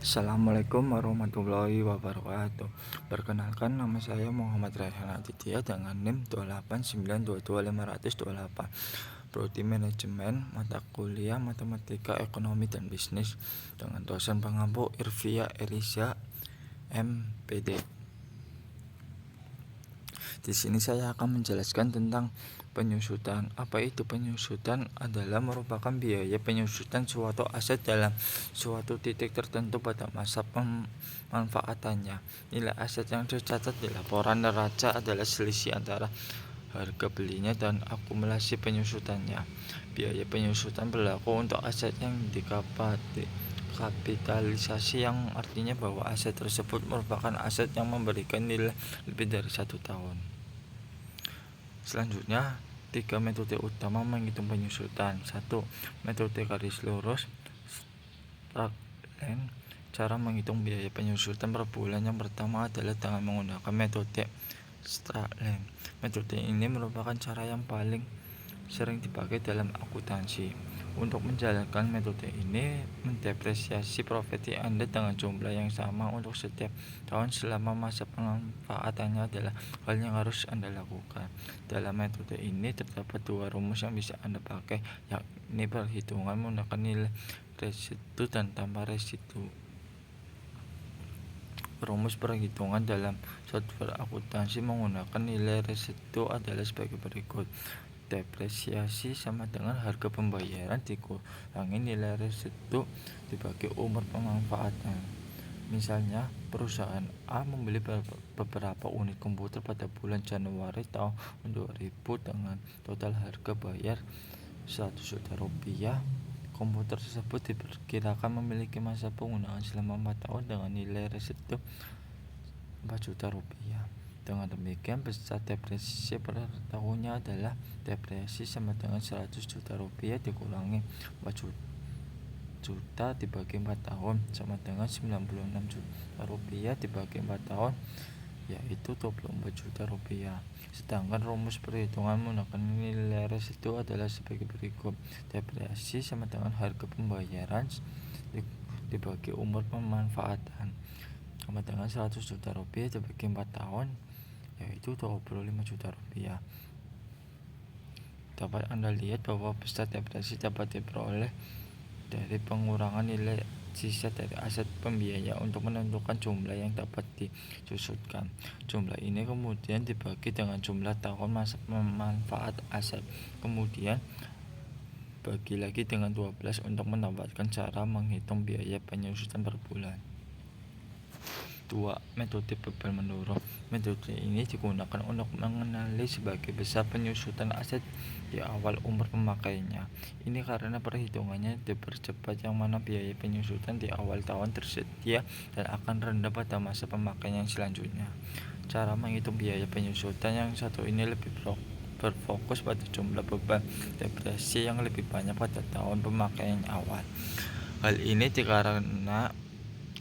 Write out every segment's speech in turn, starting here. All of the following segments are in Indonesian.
Assalamualaikum warahmatullahi wabarakatuh. Perkenalkan, nama saya Muhammad Raihan Aditya dengan NIM 289222528. Prodi Manajemen, mata kuliah Matematika, Ekonomi dan Bisnis dengan dosen pengampu Irvia Elisa MPD. Di sini saya akan menjelaskan tentang penyusutan. Apa itu penyusutan? Adalah merupakan biaya penyusutan suatu aset dalam suatu titik tertentu pada masa pemanfaatannya. Nilai aset yang tercatat di laporan neraca adalah selisih antara harga belinya dan akumulasi penyusutannya. Biaya penyusutan berlaku untuk aset yang kapitalisasi, yang artinya bahwa aset tersebut merupakan aset yang memberikan nilai lebih dari 1 tahun. Selanjutnya, 3 metode utama menghitung penyusutan. 1. Metode garis lurus straight line. Cara menghitung biaya penyusutan per bulan yang pertama adalah dengan menggunakan metode straight line. Metode ini merupakan cara yang paling sering dipakai dalam akuntansi. Untuk menjalankan metode ini, mendepresiasi properti Anda dengan jumlah yang sama untuk setiap tahun selama masa pemanfaatannya adalah hal yang harus Anda lakukan. Dalam metode ini terdapat 2 rumus yang bisa Anda pakai, yakni perhitungan menggunakan nilai residu dan tanpa residu. Rumus perhitungan dalam software akuntansi menggunakan nilai residu adalah sebagai berikut. Depresiasi sama dengan harga pembayaran dikurangi nilai residu dibagi umur pemanfaatan. Misalnya, perusahaan A membeli beberapa unit komputer pada bulan Januari tahun 2000 dengan total harga bayar 100 juta rupiah. Komputer tersebut diperkirakan memiliki masa penggunaan selama 4 tahun dengan nilai residu 4 juta rupiah. Dengan demikian, besar depresiasi per tahunnya adalah depresiasi sama dengan 100 juta rupiah dikurangi 4 juta dibagi 4 tahun sama dengan 96 juta rupiah dibagi 4 tahun, yaitu 24 juta rupiah. Sedangkan rumus perhitungan menggunakan nilai residu adalah sebagai berikut. Depresiasi sama dengan harga pembayaran dibagi umur pemanfaatan sama dengan 100 juta rupiah dibagi 4 tahun, yaitu 25 juta rupiah. Dapat Anda lihat bahwa besar depresiasi dapat diperoleh dari pengurangan nilai sisa dari aset pembiaya untuk menentukan jumlah yang dapat disusutkan. Jumlah ini kemudian dibagi dengan jumlah tahun masa pemanfaat aset, kemudian bagi lagi dengan 12 untuk mendapatkan cara menghitung biaya penyusutan per bulan. 2. Metode bebal menurun. Metode ini digunakan untuk mengenali sebagai besar penyusutan aset di awal umur pemakaiannya. Ini karena perhitungannya dipercepat, yang mana biaya penyusutan di awal tahun tersedia dan akan rendah pada masa pemakaian yang selanjutnya. Cara menghitung biaya penyusutan yang satu ini lebih berfokus pada jumlah beban depresiasi yang lebih banyak pada tahun pemakaian awal. Hal ini dikarenakan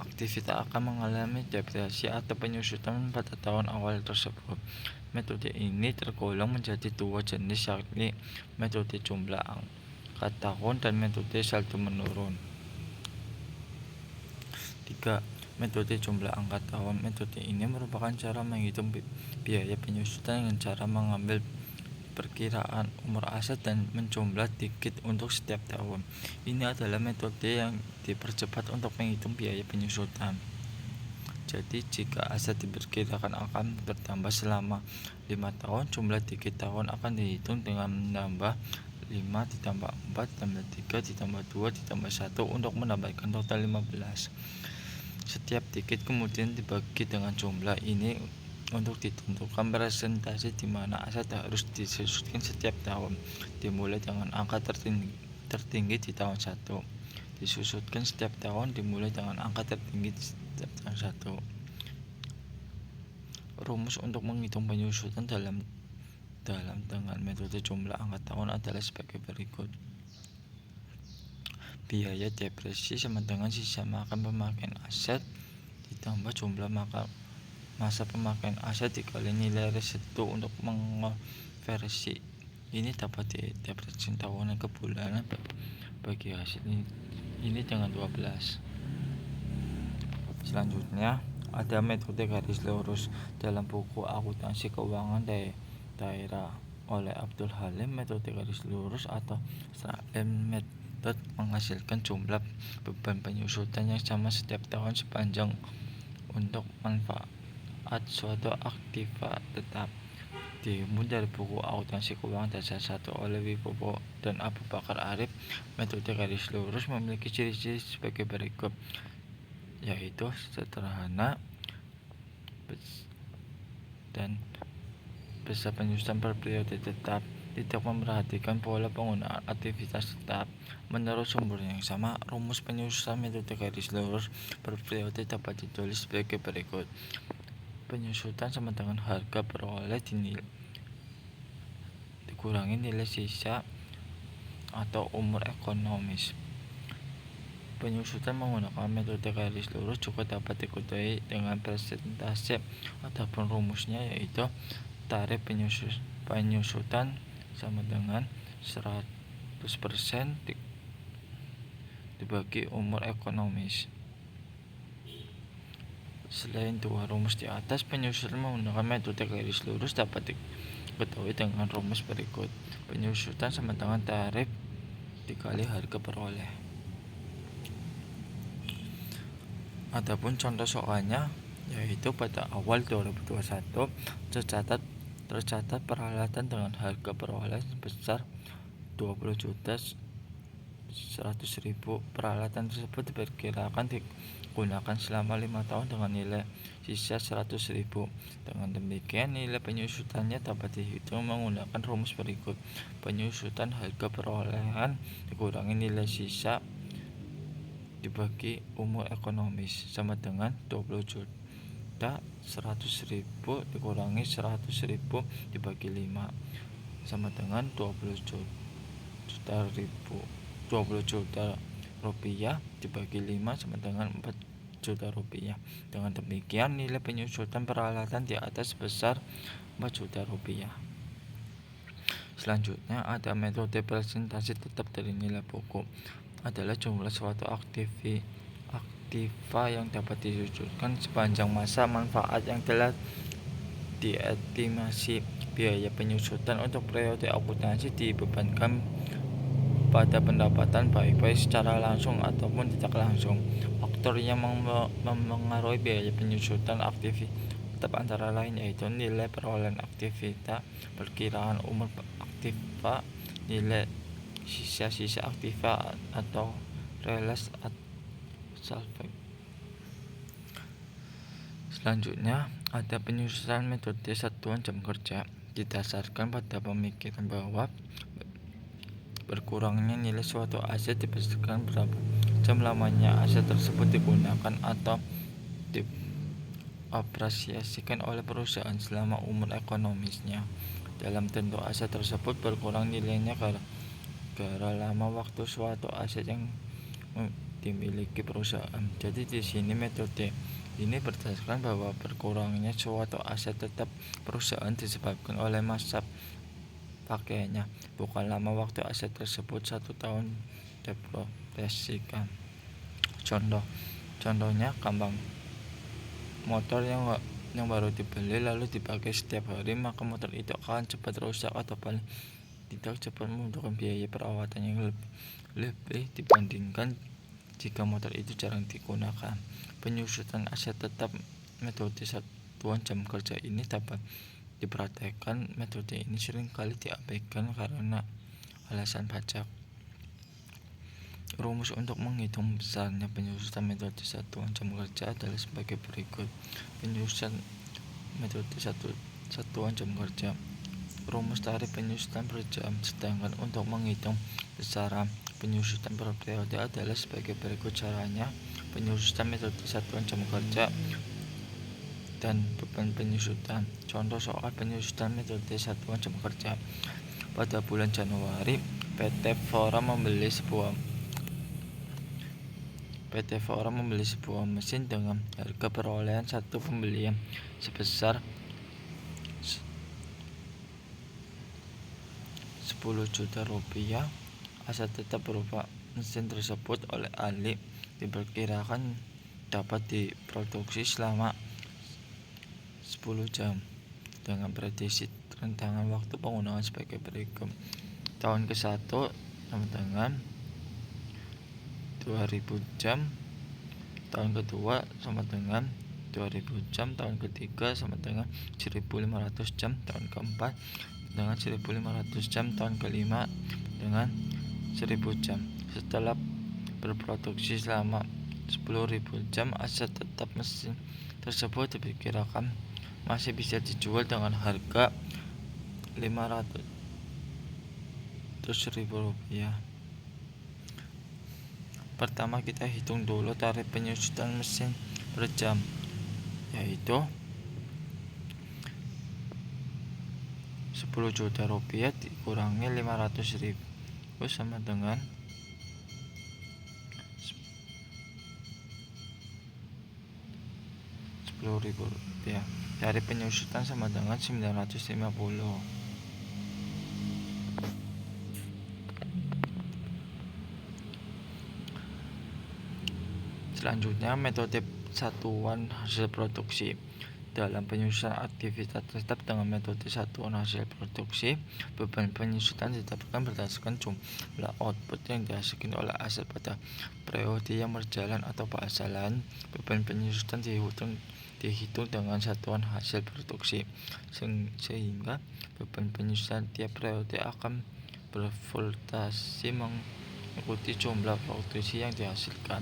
aktivitas akan mengalami depresiasi atau penyusutan pada tahun awal tersebut. Metode ini tergolong menjadi 2 jenis, yakni metode jumlah angka tahun dan metode saldo menurun. 3. Metode jumlah angka tahun. Metode ini merupakan cara menghitung biaya penyusutan dengan cara mengambil perkiraan umur aset dan menjumlah dikit untuk setiap tahun. Ini adalah metode yang dipercepat untuk menghitung biaya penyusutan. Jadi, jika aset diperkirakan akan bertambah selama 5 tahun, jumlah dikit tahun akan dihitung dengan menambah 5 ditambah 4 ditambah 3 ditambah 2 ditambah 1 untuk mendapatkan total 15. Setiap dikit kemudian dibagi dengan jumlah ini untuk ditentukan presentasi di mana aset harus disusutkan setiap tahun. Dimulai dengan angka tertinggi di tahun 1. Disusutkan setiap tahun dimulai dengan angka tertinggi di setiap tahun 1. Rumus untuk menghitung penyusutan dalam dengan metode jumlah angka tahun adalah sebagai berikut. Biaya depresiasi sama dengan sisa makan pemakaian aset ditambah jumlah masa pemakaian aset dikali nilai residu untuk mengonversi. Ini dapat didepresiasi tahunan ke bulanan bagi hasil ini dengan 12. Selanjutnya, ada metode garis lurus dalam buku Akuntansi Keuangan Daerah oleh Abdul Halim. Metode garis lurus atau Israel method menghasilkan jumlah beban penyusutan yang sama setiap tahun sepanjang untuk manfaat suatu aktiva tetap. Dihimpun dari buku Akuntansi Keuangan Dasar 1 oleh Wibowo dan Abu Bakar Arif. Metode garis lurus memiliki ciri-ciri sebagai berikut, yaitu sederhana dan besar penyusutan per periode tetap, tidak memperhatikan pola penggunaan aktivitas tetap. Menurut sumber yang sama, rumus penyusutan metode garis lurus per periode dapat ditulis sebagai berikut. Penyusutan sama dengan harga peroleh dikurangi nilai sisa atau umur ekonomis. Penyusutan menggunakan metode garis lurus juga dapat diketahui dengan persentase ataupun rumusnya, yaitu tarif penyusutan sama dengan 100% dibagi umur ekonomis. Selain dua rumus di atas, penyusutan menggunakan metode garis lurus dapat diketahui dengan rumus berikut. Penyusutan sama dengan tarif dikali harga peroleh. Adapun contoh soalnya, yaitu pada awal 2021 tercatat peralatan dengan harga peroleh sebesar 20.100.000. Peralatan tersebut diperkirakan digunakan selama 5 tahun dengan nilai sisa 100.000. Dengan demikian, nilai penyusutannya dapat dihitung menggunakan rumus berikut. Penyusutan harga perolehan dikurangi nilai sisa dibagi umur ekonomis sama dengan 20.100.000 dikurangi 100.000 dibagi 5 sama dengan 20 juta rupiah dibagi 5 sama dengan 4 juta rupiah. Dengan demikian, nilai penyusutan peralatan di atas sebesar 4 juta rupiah. Selanjutnya, ada metode presentasi tetap dari nilai pokok, adalah jumlah suatu aktiva yang dapat diwujudkan sepanjang masa manfaat yang telah diestimasi. Biaya penyusutan untuk periode akuntansi dibebankan pada pendapatan baik secara langsung ataupun tidak langsung. Faktor yang mempengaruhi biaya penyusutan aktiva tetap antara lain yaitu nilai perolehan aktiva, perkiraan umur aktiva, nilai sisa aktiva atau realized salvage. Selanjutnya, ada penyusutan metode satuan jam kerja didasarkan pada pemikiran bahwa berkurangnya nilai suatu aset dibesarkan berapa jam lamanya aset tersebut digunakan atau dioperasikan oleh perusahaan selama umur ekonomisnya. Dalam tentu aset tersebut berkurang nilainya gara lama waktu suatu aset yang dimiliki perusahaan. Jadi di sini metode ini berdasarkan bahwa berkurangnya suatu aset tetap perusahaan disebabkan oleh masa pakainya, bukan lama waktu aset tersebut 1 tahun dioperasikan. Contohnya kambang motor yang baru dibeli lalu dipakai setiap hari, maka motor itu akan cepat rusak atau paling tidak cepat membutuhkan biaya perawatan yang lebih dibandingkan jika motor itu jarang digunakan. Penyusutan aset tetap metode satuan jam kerja ini dapat diperhatikan. Metode ini seringkali diabaikan karena alasan pajak. Rumus untuk menghitung besarnya penyusutan metode satuan jam kerja adalah sebagai berikut. Penyusutan metode satuan jam kerja. Rumus tarif penyusutan per jam. Sedangkan untuk menghitung besaran penyusutan per periode adalah sebagai berikut caranya. Penyusutan metode satuan jam kerja dan beban penyusutan. Contoh soal penyusutan metode satuan jam kerja. Pada bulan Januari, PT Fora membeli sebuah mesin dengan harga perolehan satu pembelian sebesar 10 juta rupiah. Aset tetap berupa mesin tersebut oleh ahli diperkirakan dapat diproduksi selama 10 jam dengan prediksi rentangan waktu penggunaan sebagai berikut. Tahun ke-1 sama dengan 2000 jam, tahun kedua sama dengan 2000 jam, tahun ketiga sama dengan 1500 jam, tahun keempat dengan 1500 jam, tahun kelima dengan 1000 jam. Setelah berproduksi selama 10.000 jam, aset tetap mesin tersebut diperkirakan masih bisa dijual dengan harga Rp500.000. Pertama kita hitung dulu tarif penyusutan mesin per jam, yaitu Rp10 juta dikurangi 500.000 sama dengan Rp10.000. Tarif penyusutan sama dengan 950. Selanjutnya metode satuan hasil produksi. Dalam penyusutan aktivitas tetap dengan metode satuan hasil produksi, beban penyusutan ditetapkan berdasarkan jumlah output yang dihasilkan oleh aset pada periode yang berjalan, atau bahasa lain, beban penyusutan dihitung dengan satuan hasil produksi, sehingga beban penyusutan tiap periode akan bervoltasi mengikuti jumlah produksi yang dihasilkan.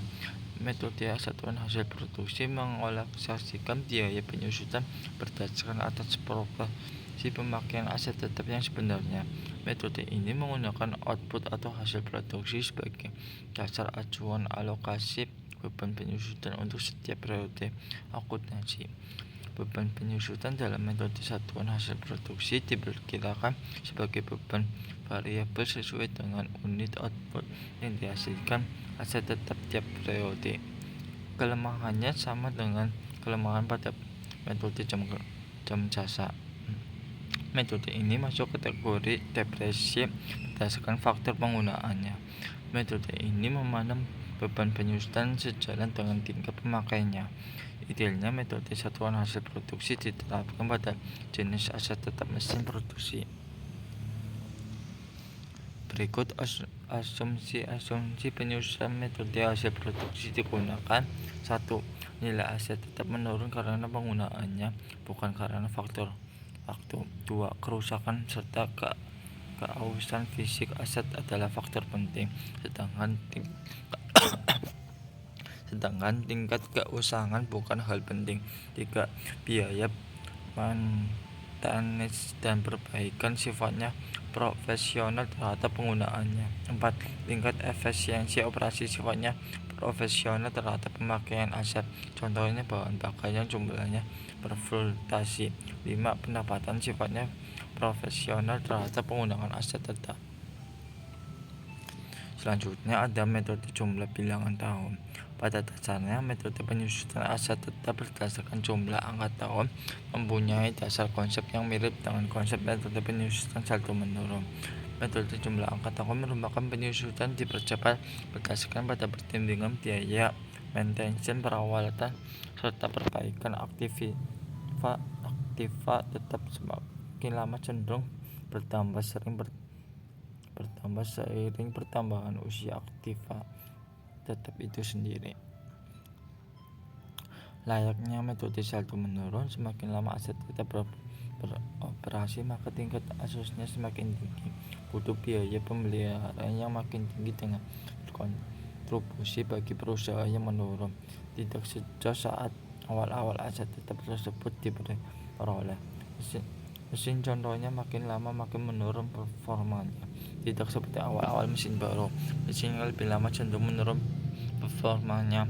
Metode satuan hasil produksi mengolaksasikan biaya penyusutan berdasarkan atas proporsi pemakaian aset tetap yang sebenarnya. Metode ini menggunakan output atau hasil produksi sebagai dasar acuan alokasi beban penyusutan untuk setiap periode akuntansi. Beban penyusutan dalam metode satuan hasil produksi diperkirakan sebagai beban variabel sesuai dengan unit output yang dihasilkan aset tetap tiap periode. Kelemahannya sama dengan kelemahan pada metode jam jasa. Metode ini masuk kategori depresi berdasarkan faktor penggunaannya. Metode ini memandang beban penyusutan sejalan dengan tingkat pemakaiannya. Idealnya metode satuan hasil produksi diterapkan pada jenis aset tetap mesin produksi. Berikut asumsi penyusutan metode hasil produksi digunakan. 1. Nilai aset tetap menurun karena penggunaannya, bukan karena faktor waktu. 2. Kerusakan serta keausan fisik aset adalah faktor penting, sedangkan tingkat keusangan bukan hal penting. 3. Biaya maintenance dan perbaikan sifatnya profesional terhadap penggunaannya. 4. Tingkat efisiensi operasi sifatnya profesional terhadap pemakaian aset, contohnya bahan bakar yang jumlahnya bervoltasi. 5. Pendapatan sifatnya profesional terhadap penggunaan aset tetap. Selanjutnya ada metode jumlah bilangan tahun. Pada dasarnya, metode penyusutan aset tetap berdasarkan jumlah angka tahun mempunyai dasar konsep yang mirip dengan konsep metode penyusutan saldo menurun. Metode jumlah angka tahun merupakan penyusutan dipercepat berdasarkan pada pertimbangan biaya maintenance, perawatan, serta perbaikan aktiva tetap semakin lama cenderung bertambah seiring pertambahan usia aktiva tetap itu sendiri. Layaknya metode saldo menurun, semakin lama aset tetap beroperasi, maka tingkat asusnya semakin tinggi. Butuh biaya pemeliharaan yang makin tinggi dengan kontribusi bagi perusahaan yang menurun. Tidak sejauh saat awal-awal aset tetap tersebut diperoleh. Mesin contohnya makin lama makin menurun performanya. Tidak seperti awal-awal mesin baru. Mesin yang lebih lama cenderung menurun performanya.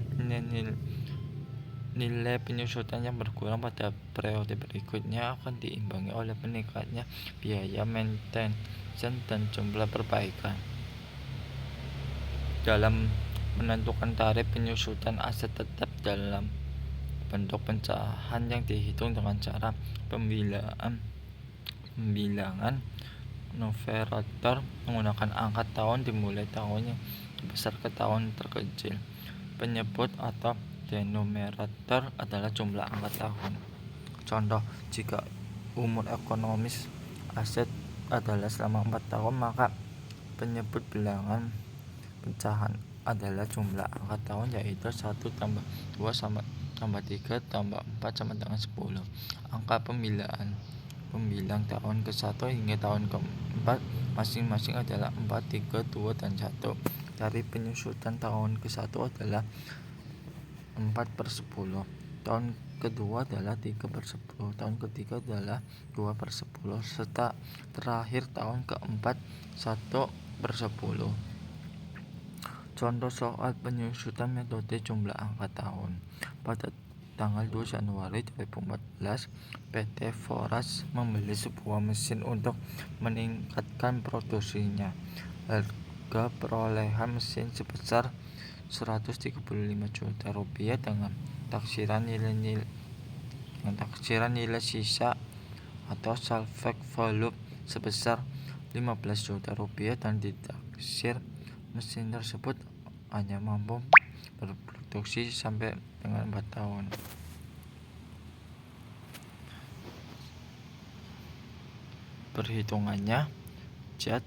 Nilai penyusutan yang berkurang pada periode berikutnya akan diimbangi oleh meningkatnya biaya maintenance dan jumlah perbaikan. Dalam menentukan tarif penyusutan aset tetap dalam bentuk pecahan yang dihitung dengan cara pembilangan numerator menggunakan angka tahun dimulai tahun yang besar ke tahun terkecil. Penyebut atau Denominator adalah jumlah angka tahun. Contoh, jika umur ekonomis aset adalah selama 4 tahun, maka penyebut bilangan pecahan adalah jumlah angka tahun, yaitu 1 tambah 2 sama tambah 3 tambah 4 sama dengan 10. Angka pembilang tahun ke-1 hingga tahun ke-4 masing-masing adalah 4, 3, 2, dan 1. Dari penyusutan tahun ke-1 adalah 4/10, tahun kedua adalah 3/10, tahun ketiga adalah 2/10, serta terakhir tahun keempat 1/10. Contoh soal penyusutan metode jumlah angka tahun. Pada tanggal 2 Januari 2014, PT Foras membeli sebuah mesin untuk meningkatkan produksinya. Harga perolehan mesin sebesar Rp135 juta dengan taksiran nilai sisa atau salvage volume sebesar Rp15 juta, dan ditaksir mesin tersebut hanya mampu berproduksi sampai dengan 4 tahun. Perhitungannya, Z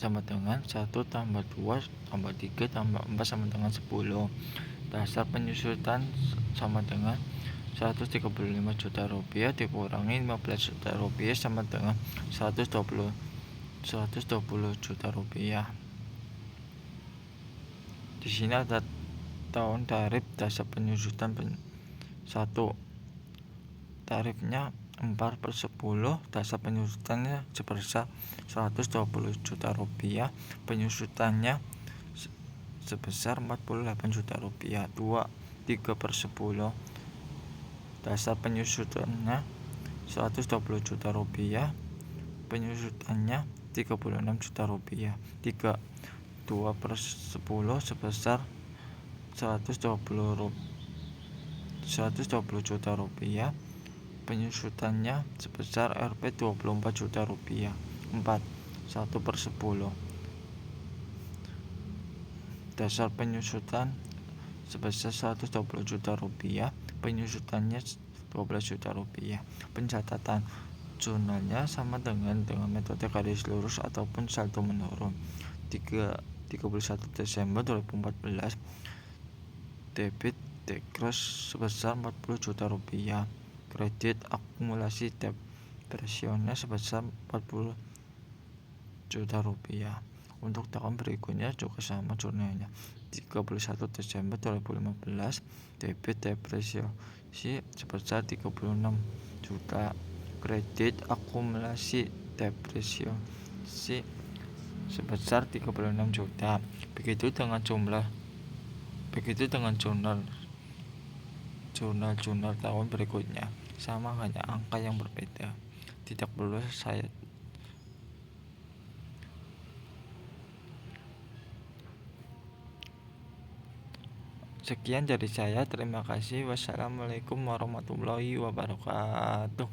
sama dengan 1 tambah 2 tambah 3 tambah 4 sama dengan 10. Dasar penyusutan sama dengan Rp135 juta dikurangi Rp15 juta sama dengan Rp120 juta. Di sini ada tahun tarif dasar penyusutan 1. Tarifnya 4/10, dasar penyusutannya sebesar Rp120 juta, penyusutannya sebesar Rp48 juta. 2. 3/10, dasar penyusutannya Rp120 juta, penyusutannya Rp36 juta. 3. 2/10, sebesar Rp120 juta, penyusutannya sebesar Rp24 juta. 4. 1/10, dasar penyusutan sebesar Rp120 juta, penyusutannya Rp12 juta. Pencatatan jurnalnya sama dengan metode garis lurus ataupun saldo menurun. 31 Desember 2014, debit dekros sebesar Rp40 juta, kredit akumulasi depresioner sebesar Rp40 juta. Untuk tahun berikutnya juga sama jurnalnya. 31 Desember 2015, debit depresiasi sebesar Rp36 juta, kredit akumulasi depresiasi sebesar Rp36 juta. Begitu dengan jurnal tahun berikutnya, sama, hanya angka yang berbeda. Tidak perlu saya Sekian dari saya, terima kasih. Wassalamualaikum warahmatullahi wabarakatuh.